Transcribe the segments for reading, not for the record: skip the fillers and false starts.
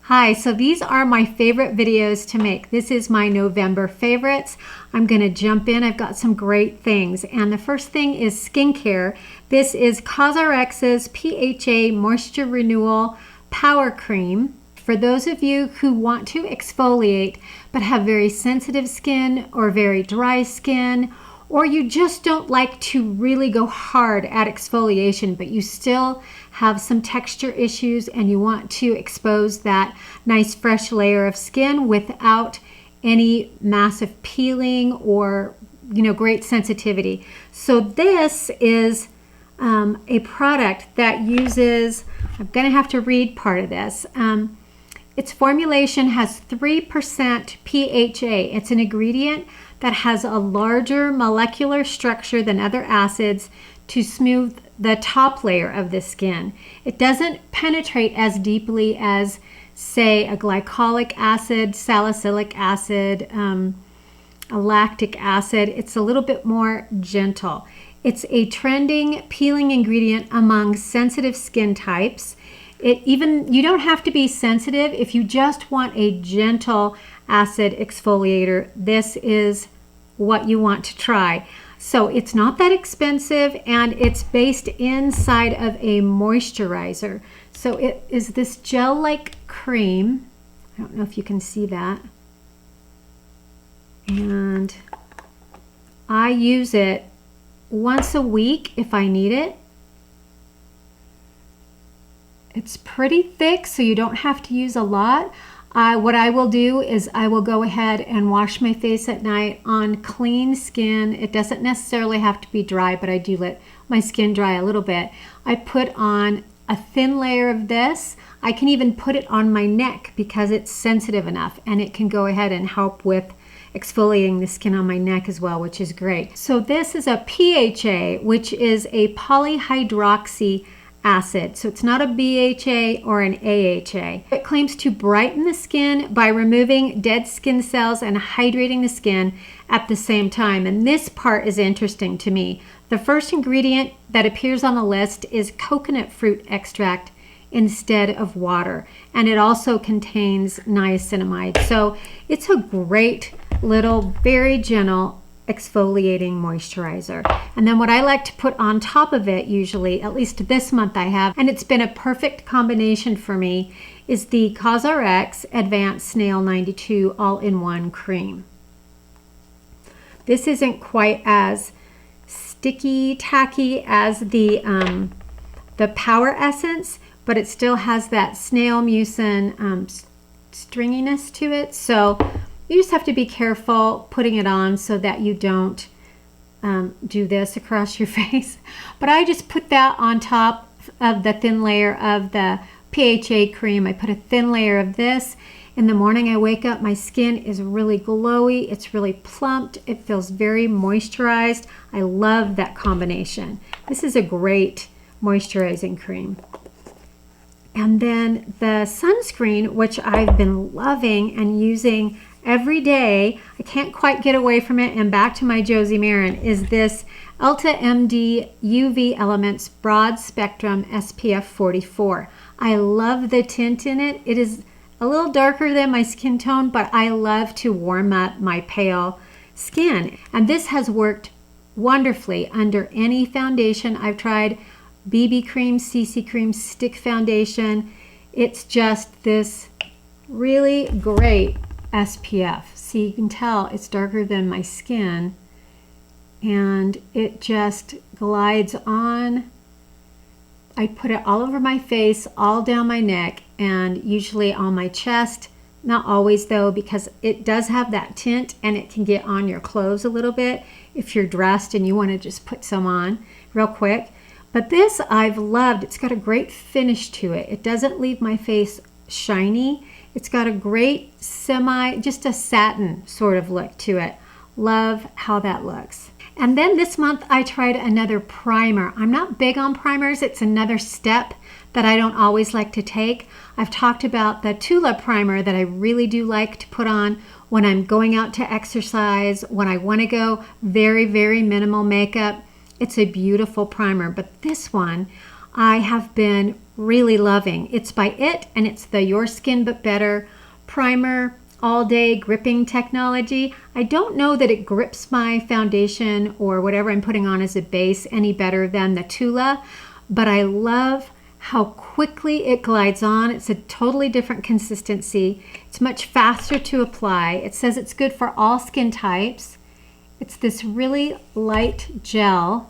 Hi, so these are my favorite videos to make. This is my November favorites. I'm going to jump in. I've got some great things. And the first thing is skincare. This is COSRX's PHA Moisture Renewal Power Cream. For those of you who want to exfoliate but have very sensitive skin or very dry skin, or you just don't like to really go hard at exfoliation, but you still have some texture issues and you want to expose that nice fresh layer of skin without any massive peeling or great sensitivity. So this is a product that uses, I'm going to have to read part of this. Its formulation has 3% PHA. It's an ingredient that has a larger molecular structure than other acids to smooth the top layer of the skin. It doesn't penetrate as deeply as, say, a glycolic acid, salicylic acid, a lactic acid. It's a little bit more gentle. It's a trending peeling ingredient among sensitive skin types. You don't have to be sensitive. If you just want a gentle acid exfoliator, this is what you want to try. So it's not that expensive and it's based inside of a moisturizer. So it is this gel-like cream. I don't know if you can see that. And I use it once a week if I need it. It's pretty thick, so you don't have to use a lot. What I will do is I will go ahead and wash my face at night on clean skin. It doesn't necessarily have to be dry, but I do let my skin dry a little bit. I put on a thin layer of this. I can even put it on my neck because it's sensitive enough, and it can go ahead and help with exfoliating the skin on my neck as well, which is great. So this is a PHA, which is a polyhydroxy acid. So it's not a BHA or an AHA. It claims to brighten the skin by removing dead skin cells and hydrating the skin at the same time. And this part is interesting to me. The first ingredient that appears on the list is coconut fruit extract instead of water. And it also contains niacinamide. So it's a great little, very gentle exfoliating moisturizer. And then what I like to put on top of it, usually, at least this month I have, and it's been a perfect combination for me, is the COSRX Advanced Snail 92 All-in-One Cream. This isn't quite as sticky, tacky as the Power Essence, but it still has that snail mucin stringiness to it. So you just have to be careful putting it on so that you don't do this across your face. But I just put that on top of the thin layer of the PHA cream. I put a thin layer of this. In the morning I wake up, my skin is really glowy. It's really plumped. It feels very moisturized. I love that combination. This is a great moisturizing cream. And then the sunscreen, which I've been loving and using every day, I can't quite get away from it, and back to my Josie Maran, is this ULTA MD UV Elements Broad Spectrum SPF 44. I love the tint in it. It is a little darker than my skin tone, but I love to warm up my pale skin. And this has worked wonderfully under any foundation I've tried. BB cream, CC cream, stick foundation. It's just this really great SPF. See, you can tell it's darker than my skin, and it just glides on. I put it all over my face, all down my neck, and usually on my chest. Not always though, because it does have that tint and it can get on your clothes a little bit if you're dressed and you want to just put some on real quick. But this I've loved. It's got a great finish to it. It doesn't leave my face shiny. It's got a great just a satin sort of look to it. Love how that looks. And then this month I tried another primer. I'm not big on primers. It's another step that I don't always like to take. I've talked about the Tula primer that I really do like to put on when I'm going out to exercise, when I want to go very, very minimal makeup. It's a beautiful primer, but this one I have been really loving. It's by IT, and it's the Your Skin But Better Primer All Day Gripping Technology. I don't know that it grips my foundation or whatever I'm putting on as a base any better than the Tula, but I love how quickly it glides on. It's a totally different consistency. It's much faster to apply. It says it's good for all skin types. It's this really light gel.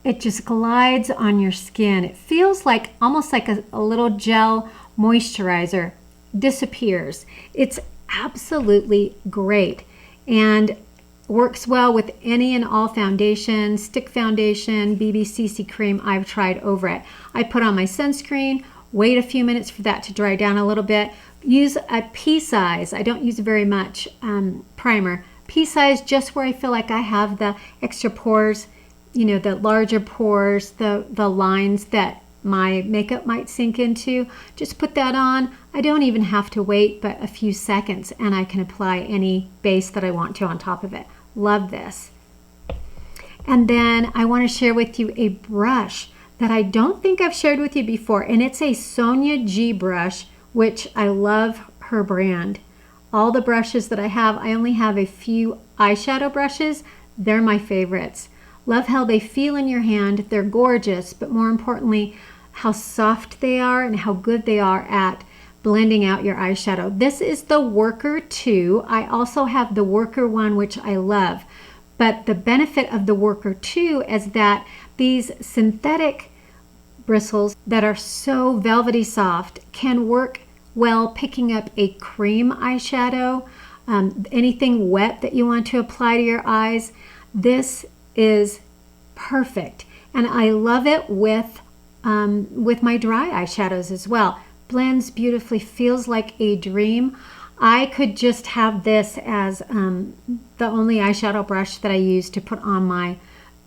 It just glides on your skin. It feels like almost like a little gel moisturizer. Disappears. It's absolutely great and works well with any and all foundation, stick foundation, BB/CC cream I've tried over it. I put on my sunscreen, wait a few minutes for that to dry down a little bit. Use a pea size. I don't use very much primer. Pea size just where I feel like I have the extra pores, you know, the larger pores, the lines that my makeup might sink into. Just put that on. I don't even have to wait but a few seconds, and I can apply any base that I want to on top of it. Love this. And then I want to share with you a brush that I don't think I've shared with you before, and it's a Sonia G brush, which I love her brand. All the brushes that I have, I only have a few eyeshadow brushes. They're my favorites. Love how they feel in your hand. They're gorgeous, but more importantly, how soft they are and how good they are at blending out your eyeshadow. This is the Worker 2. I also have the Worker 1, which I love. But the benefit of the Worker 2 is that these synthetic bristles that are so velvety soft can work well picking up a cream eyeshadow, anything wet that you want to apply to your eyes. This is perfect, and I love it with my dry eyeshadows as well. Blends beautifully, feels like a dream. I could just have this as the only eyeshadow brush that I use to put on my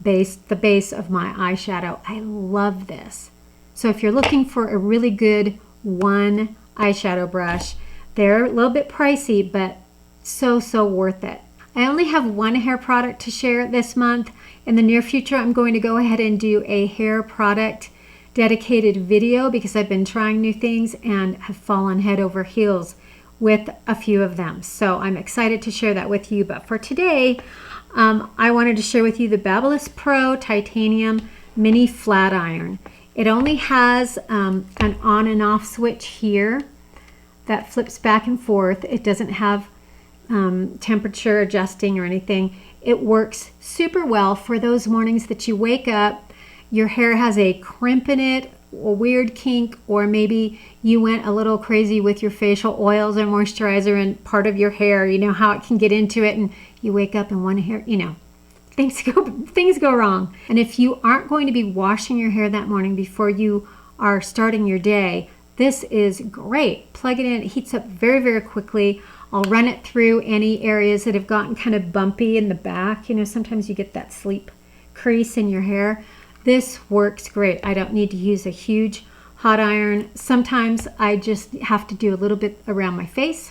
base, the base of my eyeshadow. I love this. So if you're looking for a really good one eyeshadow brush, they're a little bit pricey, but so worth it. I only have one hair product to share this month. In the near future, I'm going to go ahead and do a hair product dedicated video because I've been trying new things and have fallen head over heels with a few of them. So I'm excited to share that with you. But for today, I wanted to share with you the BEAUTYLISH Pro Titanium Mini Flat Iron. It only has an on and off switch here that flips back and forth. It doesn't have temperature adjusting or anything. It works super well for those mornings that you wake up, your hair has a crimp in it, a weird kink, or maybe you went a little crazy with your facial oils or moisturizer and part of your hair, you know how it can get into it, and you wake up and one hair, you know, things go wrong. And if you aren't going to be washing your hair that morning before you are starting your day, this is great. Plug it in, it heats up very quickly. I'll run it through any areas that have gotten kind of bumpy in the back. You know, sometimes you get that sleep crease in your hair. This works great. I don't need to use a huge hot iron. Sometimes I just have to do a little bit around my face.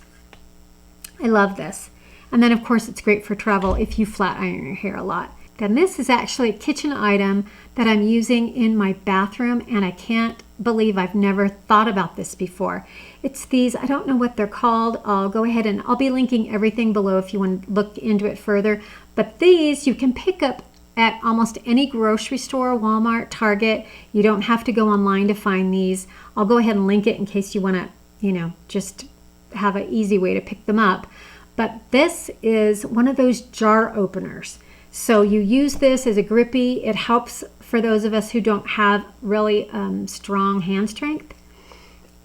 I love this. And then of course it's great for travel if you flat iron your hair a lot. Then this is actually a kitchen item that I'm using in my bathroom, and I can't believe I've never thought about this before. It's these, I don't know what they're called. I'll go ahead and I'll be linking everything below if you want to look into it further. But these you can pick up at almost any grocery store, Walmart, Target. You don't have to go online to find these. I'll go ahead and link it in case you want to, you know, just have an easy way to pick them up. But this is one of those jar openers. So you use this as a grippy. It helps for those of us who don't have really strong hand strength.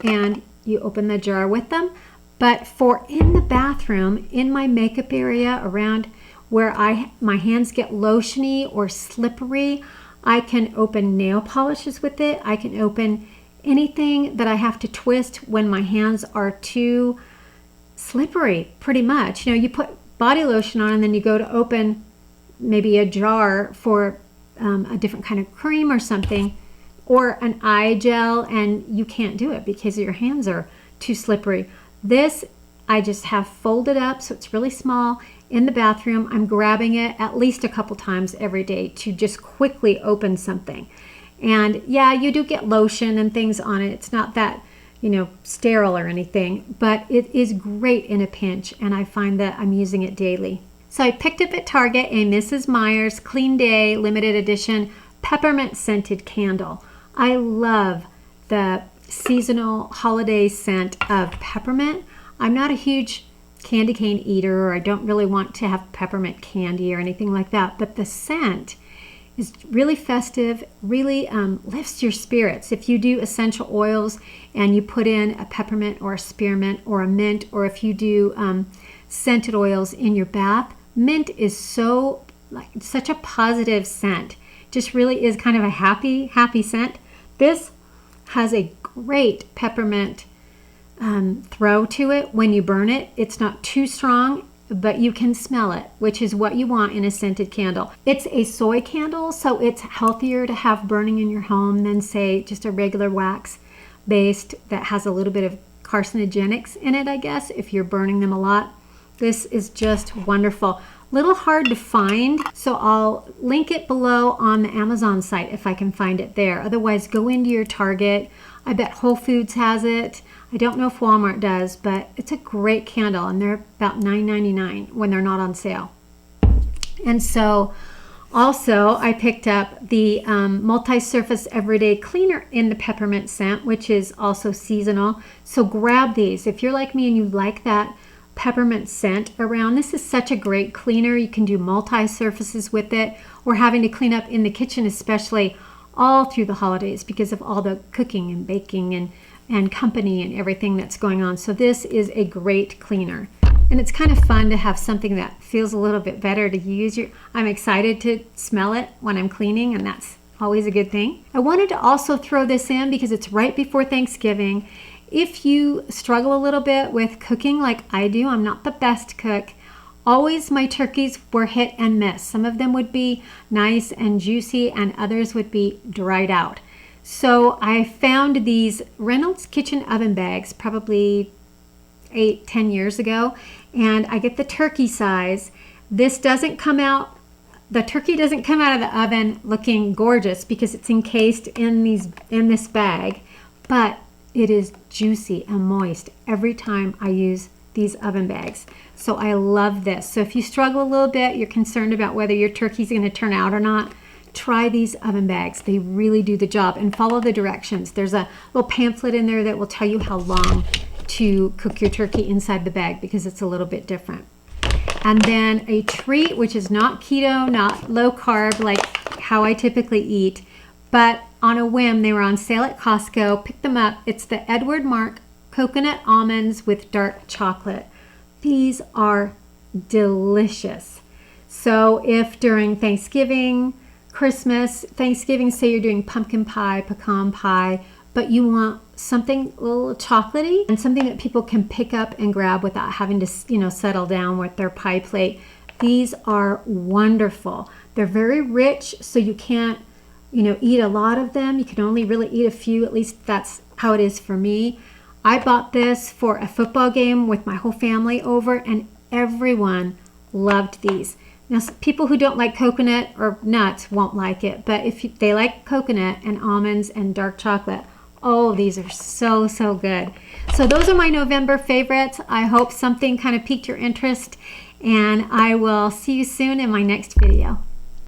And you open the jar with them. But for in the bathroom, in my makeup area, around where my hands get lotiony or slippery, I can open nail polishes with it. I can open anything that I have to twist when my hands are too slippery, pretty much. You know, you put body lotion on and then you go to open maybe a jar for a different kind of cream or something, or an eye gel, and you can't do it because your hands are too slippery. This I just have folded up so it's really small in the bathroom. I'm grabbing it at least a couple times every day to just quickly open something. And yeah, you do get lotion and things on it. It's not that, sterile or anything, but it is great in a pinch, and I find that I'm using it daily. So I picked up at Target a Mrs. Meyer's Clean Day limited edition peppermint scented candle. I love the seasonal holiday scent of peppermint. I'm not a huge candy cane eater, or I don't really want to have peppermint candy or anything like that, but the scent is really festive, really lifts your spirits. If you do essential oils and you put in a peppermint or a spearmint or a mint, or if you do scented oils in your bath, mint is such a positive scent. Just really is kind of a happy scent. This has a great peppermint throw to it when you burn it. It's not too strong, but you can smell it, which is what you want in a scented candle. It's a soy candle, so it's healthier to have burning in your home than, say, just a regular wax based that has a little bit of carcinogenics in it, I guess, if you're burning them a lot. This is just wonderful. Little hard to find, so I'll link it below on the Amazon site if I can find it there. Otherwise, go into your Target. I bet Whole Foods has it. I don't know if Walmart does, but it's a great candle, and they're about $9.99 when they're not on sale. And so also I picked up the multi-surface everyday cleaner in the peppermint scent, which is also seasonal. So grab these if you're like me and you like that peppermint scent around. This is such a great cleaner. You can do multi-surfaces with it. We're having to clean up in the kitchen, especially all through the holidays, because of all the cooking and baking and company and everything that's going on. So this is a great cleaner, and it's kind of fun to have something that feels a little bit better to use. I'm excited to smell it when I'm cleaning, and that's always a good thing. I wanted to also throw this in because it's right before Thanksgiving. If you struggle a little bit with cooking like I do, I'm not the best cook. Always my turkeys were hit and miss. Some of them would be nice and juicy, and others would be dried out. So I found these Reynolds kitchen oven bags probably 8-10 years ago, and I get the turkey size. This doesn't come out, the turkey doesn't come out of the oven looking gorgeous because it's encased in this bag, but it is juicy and moist every time I use these oven bags. So I love this. So if you struggle a little bit, you're concerned about whether your turkey's going to turn out or not, try these oven bags. They really do the job, and follow the directions. There's a little pamphlet in there that will tell you how long to cook your turkey inside the bag, because it's a little bit different. And then a treat, which is not keto, not low carb like how I typically eat, but on a whim, they were on sale at Costco. Pick them up. It's the Edward Mark coconut almonds with dark chocolate. These are delicious. So if during Thanksgiving, Christmas, Thanksgiving, say you're doing pumpkin pie, pecan pie, but you want something a little chocolatey and something that people can pick up and grab without having to, settle down with their pie plate. These are wonderful. They're very rich, so you can't, eat a lot of them. You can only really eat a few. At least that's how it is for me. I bought this for a football game with my whole family over, and everyone loved these. Now, people who don't like coconut or nuts won't like it, but if they like coconut and almonds and dark chocolate, oh, these are so, so good. So those are my November favorites. I hope something kind of piqued your interest, and I will see you soon in my next video.